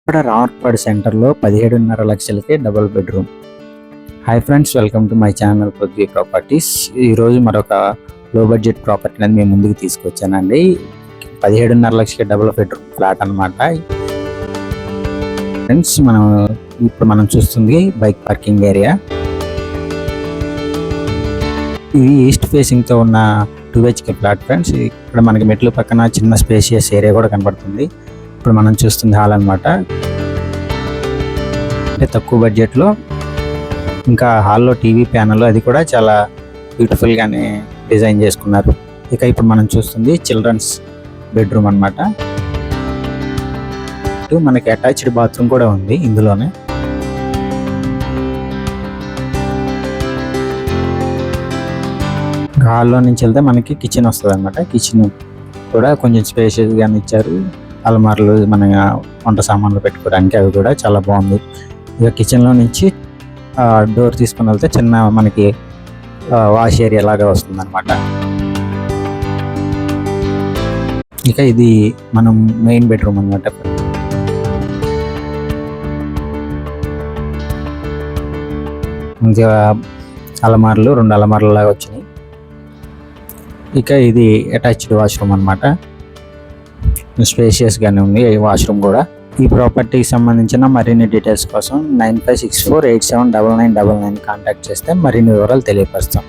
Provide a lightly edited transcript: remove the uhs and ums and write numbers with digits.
ఇక్కడ రావర్పాడు సెంటర్లో 17.5 లక్షలకే double bedroom. Hi friends, welcome to my channel Prithvi properties. ఈరోజు మరొక లో బడ్జెట్ ప్రాపర్టీ అనేది మేము ముందుకు తీసుకొచ్చానండి. 17.5 లక్షలకే డబుల్ బెడ్రూమ్ ఫ్లాట్ అనమాట. ఫ్రెండ్స్, మనం చూస్తుంది బైక్ పార్కింగ్ ఏరియా. ఇది ఈస్ట్ ఫేసింగ్తో ఉన్న 2 BHK ఫ్లాట్ ఫ్రెండ్స్. ఇక్కడ మనకి మెట్లు పక్కన చిన్న స్పేషియస్ ఏరియా కూడా కనబడుతుంది. ఇప్పుడు మనం చూస్తుంది హాల్ అనమాట. అంటే తక్కువ బడ్జెట్లో ఇంకా హాల్లో టీవీ ప్యానల్ అది కూడా చాలా బ్యూటిఫుల్గానే డిజైన్ చేసుకున్నారు. ఇక ఇప్పుడు మనం చూస్తుంది చిల్డ్రన్స్ బెడ్రూమ్ అనమాట. మనకి అటాచ్డ్ బాత్రూమ్ కూడా ఉంది ఇందులోనే. హాల్లో నుంచి వెళ్తే మనకి కిచెన్ వస్తుంది అనమాట. కిచెన్ కూడా కొంచెం స్పేషియస్గానే ఇచ్చారు. అలమార్లు మన వంట సామాన్లు పెట్టుకోవడానికి అవి కూడా చాలా బాగుంది. ఇక కిచెన్లో నుంచి డోర్ తీసుకుని వెళ్తే చిన్న మనకి వాష్ ఏరియా లాగా వస్తుంది అనమాట. ఇక ఇది మనం మెయిన్ బెడ్రూమ్ అనమాట. మంచిగా అలమార్లు 2 అలమార్లు లాగా వచ్చినాయి. ఇక ఇది అటాచ్డ్ వాష్రూమ్ అనమాట. స్పేషియస్గానే ఉంది ఈ వాష్రూమ్ కూడా. ఈ ప్రాపర్టీకి సంబంధించిన మరిన్ని డీటెయిల్స్ కోసం 9564879999 కాంటాక్ట్ చేస్తే మరిన్ని వివరాలు తెలియపరుస్తాం.